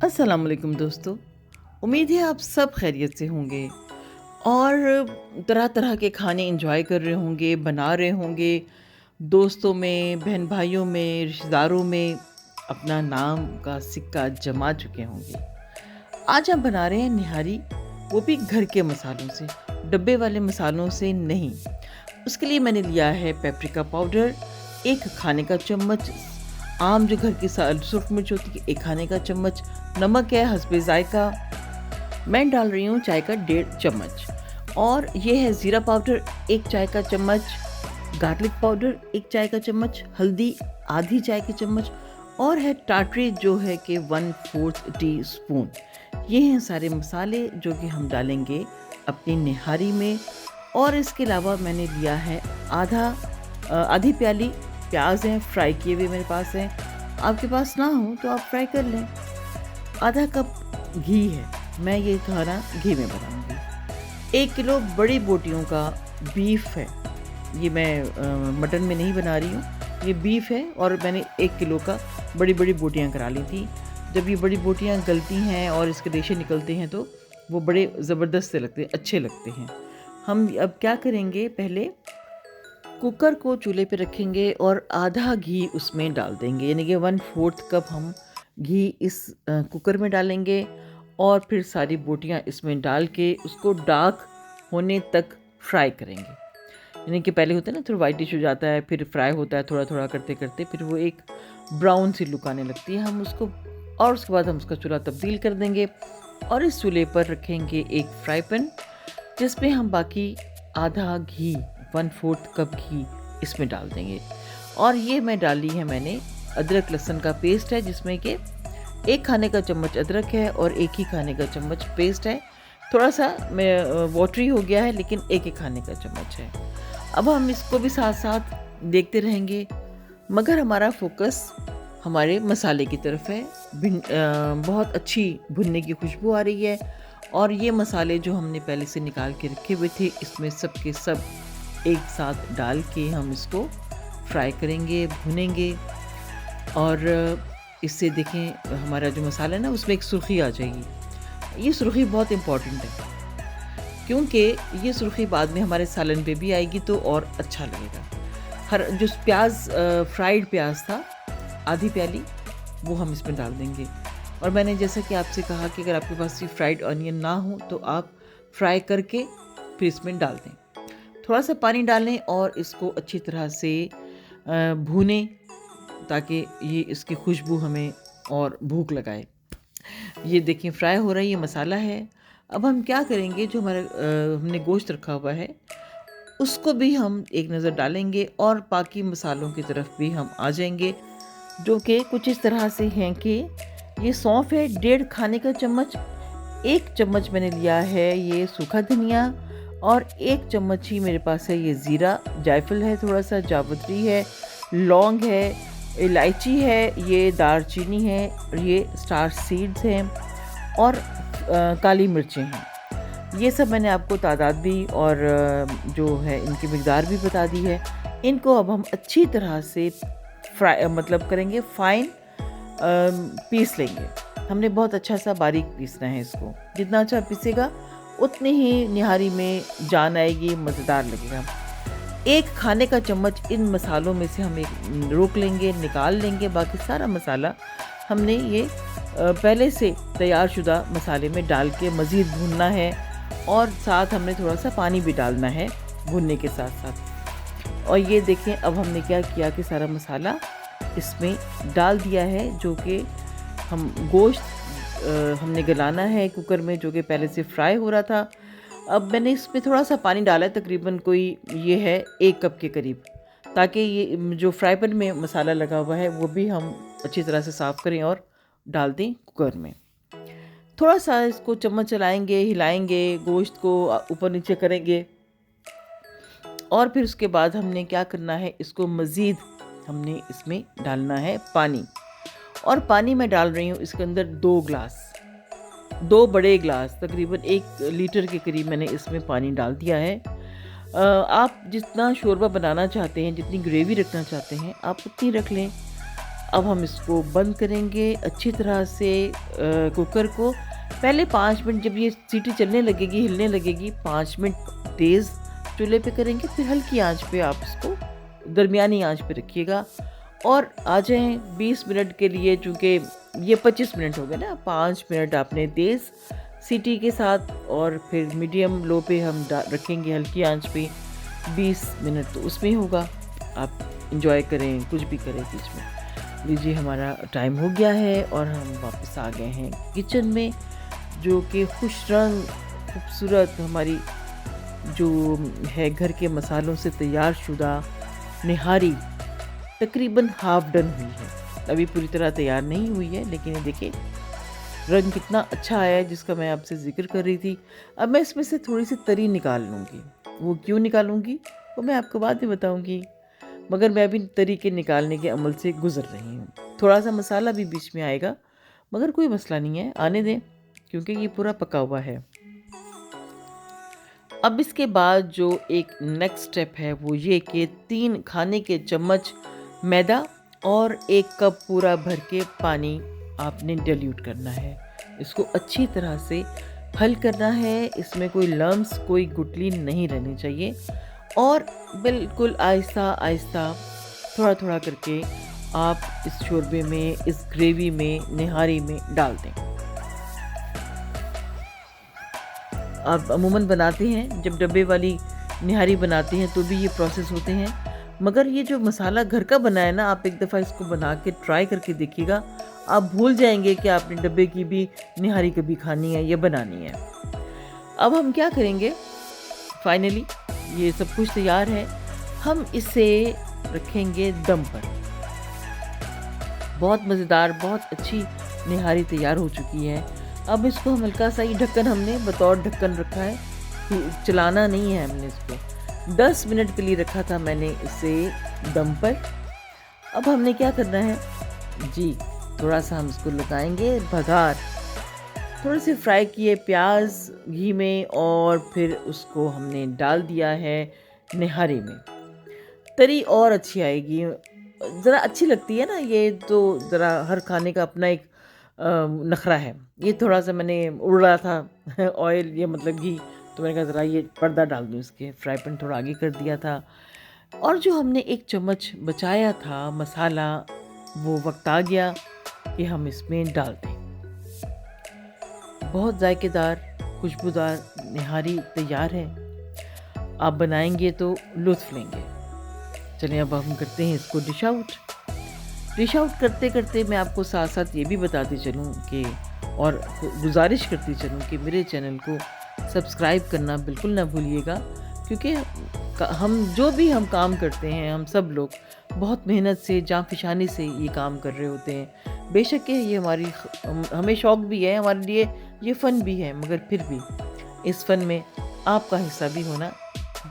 अस्सलाम वालेकुम दोस्तों। उम्मीद है आप सब खैरियत से होंगे और तरह तरह के खाने एंजॉय कर रहे होंगे, बना रहे होंगे, दोस्तों में, बहन भाइयों में, रिश्तेदारों में अपना नाम का सिक्का जमा चुके होंगे। आज हम बना रहे हैं निहारी, वो भी घर के मसालों से, डब्बे वाले मसालों से नहीं। उसके लिए मैंने लिया है पेपरिका पाउडर, 1 खाने का चम्मच, आम जो घर की सुरख मिर्च होती है 1 खाने का चम्मच, नमक है हस्बे जायका, मैं डाल रही हूँ चाय का 1.5 चम्मच, और ये है ज़ीरा पाउडर 1 चाय का चम्मच, गार्लिक पाउडर 1 चाय का चम्मच, हल्दी आधी चाय की चम्मच, और है टाटरी जो है कि 1/4 टीस्पून। ये हैं सारे मसाले जो कि हम डालेंगे अपनी निहारी में। और इसके अलावा मैंने लिया है आधी प्याली प्याज हैं, फ्राई किए हुए मेरे पास हैं, आपके पास ना हो तो आप फ्राई कर लें। आधा कप घी है, मैं ये खाना घी में बनाऊंगी। 1 किलो बड़ी बोटियों का बीफ है, ये मैं मटन में नहीं बना रही हूँ, ये बीफ है और मैंने 1 किलो का बड़ी बड़ी बोटियाँ करा ली थी। जब ये बड़ी बोटियाँ गलती हैं और इसके रेशे निकलते हैं तो वो बड़े ज़बरदस्त से लगते हैं, अच्छे लगते हैं। हम अब क्या करेंगे, पहले कुकर को चूल्हे पे रखेंगे और आधा घी उसमें डाल देंगे, यानी कि 1/4 कप हम घी इस कुकर में डालेंगे और फिर सारी बोटियां इसमें डाल के उसको डार्क होने तक फ्राई करेंगे। यानी कि पहले होता है ना थोड़ा वाइटिश हो जाता है, फिर फ्राई होता है थोड़ा थोड़ा करते करते, फिर वो एक ब्राउन सी लुक आने लगती है, हम उसको, और उसके बाद हम उसका चूल्हा तब्दील कर देंगे और इस चूल्हे पर रखेंगे एक फ्राई पैन जिसमें हम बाकी आधा घी 1/4 कप घी इसमें डाल देंगे। और ये मैं डाली है मैंने अदरक लहसुन का पेस्ट है, जिसमें कि 1 खाने का चम्मच अदरक है और 1 ही खाने का चम्मच पेस्ट है। थोड़ा सा वाटरी हो गया है लेकिन 1 खाने का चम्मच है। अब हम इसको भी साथ साथ देखते रहेंगे, मगर हमारा फोकस हमारे मसाले की तरफ है। बहुत अच्छी भुनने की खुशबू आ रही है और ये मसाले जो हमने पहले से निकाल के रखे हुए थे इसमें सब के सब एक साथ डाल के हम इसको फ्राई करेंगे, भुनेंगे। और इससे देखें हमारा जो मसाला है ना उसमें एक सुर्खी आ जाएगी। ये सुर्खी बहुत इम्पॉर्टेंट है क्योंकि ये सुर्खी बाद में हमारे सालन पे भी आएगी तो और अच्छा लगेगा। हर जो प्याज फ्राइड प्याज था आधी प्याली, वो हम इसमें डाल देंगे। और मैंने जैसा कि आपसे कहा कि अगर आपके पास ये फ्राइड ऑनियन ना हो तो आप फ्राई करके फिर इसमें डाल दें। थोड़ा सा पानी डालें और इसको अच्छी तरह से भूनें ताकि ये इसकी खुशबू हमें और भूख लगाए। ये देखें फ्राई हो रहा है, ये मसाला है। अब हम क्या करेंगे, जो हमारा हमने गोश्त रखा हुआ है उसको भी हम एक नज़र डालेंगे और बाकी मसालों की तरफ भी हम आ जाएंगे, जो कि कुछ इस तरह से हैं कि ये सौंफ है 1.5 खाने का चम्मच, 1 चम्मच मैंने लिया है ये सूखा धनिया, और 1 चम्मच ही मेरे पास है ये ज़ीरा, जायफल है, थोड़ा सा जावित्री है, लौंग है, इलायची है, ये दालचीनी है, ये स्टार सीड्स हैं और काली मिर्चें हैं। ये सब मैंने आपको तादाद भी और जो है इनकी मिक़दार भी बता दी है। इनको अब हम अच्छी तरह से फ्राई मतलब करेंगे, फाइन पीस लेंगे। हमने बहुत अच्छा सा बारीक पीसना है इसको, जितना अच्छा पीसेगा उतनी ही निहारी में जान आएगी, मज़ेदार लगेगा। 1 खाने का चम्मच इन मसालों में से हम एक रोक लेंगे, निकाल लेंगे। बाकी सारा मसाला हमने ये पहले से तैयार शुदा मसाले में डाल के मज़ीद भूनना है और साथ हमने थोड़ा सा पानी भी डालना है भूनने के साथ साथ। और ये देखें अब हमने क्या किया कि सारा मसाला इसमें डाल दिया है, जो कि हम गोश्त हमने गलाना है कुकर में, जो कि पहले से फ्राई हो रहा था। अब मैंने इसमें थोड़ा सा पानी डाला है, तकरीबन कोई ये है 1 कप के करीब, ताकि ये जो फ्राई पैन में मसाला लगा हुआ है वो भी हम अच्छी तरह से साफ़ करें और डाल दें कुकर में। थोड़ा सा इसको चम्मच चलाएंगे, हिलाएंगे, गोश्त को ऊपर नीचे करेंगे और फिर उसके बाद हमने क्या करना है, इसको मज़ीद हमने इसमें डालना है पानी। और पानी मैं डाल रही हूँ इसके अंदर 2 गिलास, 2 बड़े गिलास, तकरीबन 1 लीटर के करीब मैंने इसमें पानी डाल दिया है। आप जितना शोरबा बनाना चाहते हैं, जितनी ग्रेवी रखना चाहते हैं आप उतनी रख लें। अब हम इसको बंद करेंगे अच्छी तरह से कुकर को। पहले 5 मिनट जब ये सीटी चलने लगेगी, हिलने लगेगी, 5 मिनट तेज़ चूल्हे पे करेंगे, फिर हल्की आंच पे आप इसको दरमियानी आंच पे रखिएगा और आ जाएँ 20 मिनट के लिए। चूँकि ये 25 मिनट हो गए ना, 5 मिनट आपने तेज़ सीटी के साथ और फिर मीडियम लो पे हम रखेंगे हल्की आंच पे। 20 मिनट तो उसमें ही होगा। आप एंजॉय करें, कुछ भी करें बीच में। लीजिए हमारा टाइम हो गया है और हम वापस आ गए हैं किचन में, जो कि खुश रंग खूबसूरत हमारी जो है घर के मसालों से तैयार शुदा निहारी तकरीबन हाफ डन हुई है। अभी पूरी तरह तैयार नहीं हुई है, लेकिन ये देखिए रंग कितना अच्छा आया है जिसका मैं आपसे ज़िक्र कर रही थी। अब मैं इसमें से थोड़ी सी तरी निकाल लूँगी। वो क्यों निकालूँगी वो मैं आपको बाद में बताऊँगी, मगर मैं अभी तरी के निकालने के अमल से गुज़र रही हूँ। थोड़ा सा मसाला भी बीच में आएगा, मगर कोई मसला नहीं है, आने दें, क्योंकि ये पूरा पका हुआ है। अब इसके बाद जो एक नेक्स्ट स्टेप है वो ये कि 3 खाने के चम्मच मैदा और 1 कप पूरा भर के पानी आपने डाइल्यूट करना है। इसको अच्छी तरह से हल करना है, इसमें कोई लम्स, कोई गुठली नहीं रहनी चाहिए और बिल्कुल आहिस्ता आहिस्ता थोड़ा-थोड़ा करके आप इस शोरबे में, इस ग्रेवी में, निहारी में डाल दें। आप अमूमन बनाते हैं, जब डब्बे वाली निहारी बनाते हैं तो भी ये प्रोसेस होते हैं, मगर ये जो मसाला घर का बना है ना, आप एक दफ़ा इसको बना के ट्राई करके देखिएगा। आप भूल जाएंगे कि आपने डब्बे की भी निहारी कभी खानी है या बनानी है। अब हम क्या करेंगे, फाइनली ये सब कुछ तैयार है, हम इसे रखेंगे दम पर। बहुत मज़ेदार, बहुत अच्छी निहारी तैयार हो चुकी है। अब इसको हम हल्का सा ही ढक्कन हमने बतौर ढक्कन रखा है, चलाना नहीं है हमने इसको। 10 मिनट के लिए रखा था मैंने इसे दम पर। अब हमने क्या करना है जी, थोड़ा सा हम इसको लगाएंगे बघार, थोड़े से फ्राई किए प्याज घी में और फिर उसको हमने डाल दिया है निहारी में। तरी और अच्छी आएगी, ज़रा अच्छी लगती है ना, ये तो ज़रा हर खाने का अपना एक नखरा है। ये थोड़ा सा मैंने उड़ रहा था ऑयल, ये मतलब घी, तो मैंने कहा ज़रा ये पर्दा डाल दूँ इसके, फ्राई पैन थोड़ा आगे कर दिया था। और जो हमने 1 चम्मच बचाया था मसाला, वो वक्त आ गया कि हम इसमें डाल दें। बहुत जायकेदार, खुशबूदार निहारी तैयार है। आप बनाएंगे तो लुत्फ़ लेंगे। चलिए अब हम करते हैं इसको डिश आउट। डिश आउट करते करते मैं आपको साथ साथ ये भी बताती चलूँ कि, और गुजारिश करती चलूँ कि मेरे चैनल को सब्सक्राइब करना बिल्कुल ना भूलिएगा, क्योंकि हम जो भी हम काम करते हैं, हम सब लोग बहुत मेहनत से, जाँफिशानी से ये काम कर रहे होते हैं। बेशक ये हमारी हमें शौक़ भी है, हमारे लिए ये फ़न भी है, मगर फिर भी इस फ़न में आपका हिस्सा भी होना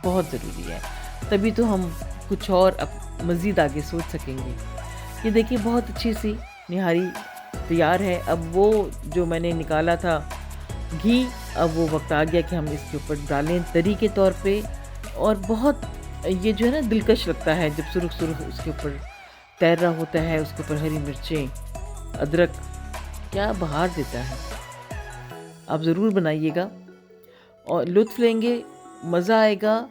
बहुत ज़रूरी है, तभी तो हम कुछ और मज़ीद आगे सोच सकेंगे। ये देखिए बहुत अच्छी सी निहारी तैयार है। अब वो जो मैंने निकाला था घी, अब वो वक्त आ गया कि हम इसके ऊपर डालें तरी के तौर पे, और बहुत ये जो है ना दिलकश लगता है जब सुरुख सुरुख उसके ऊपर तैर रहा होता है, उसके ऊपर हरी मिर्चें, अदरक, क्या बहार देता है। आप ज़रूर बनाइएगा और लुत्फ़ लेंगे, मज़ा आएगा।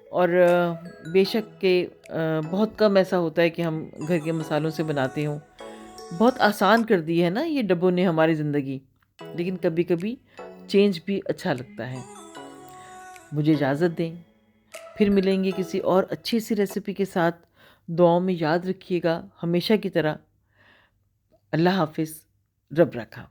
और बेशक के बहुत कम ऐसा होता है कि हम घर के मसालों से बनाते हों। बहुत आसान कर दी है ना ये डब्बों ने हमारी ज़िंदगी, लेकिन कभी कभी चेंज भी अच्छा लगता है। मुझे इजाज़त दें, फिर मिलेंगे किसी और अच्छी सी रेसिपी के साथ। दुआओं में याद रखिएगा हमेशा की तरह। अल्लाह हाफ़िज़, रब रखा।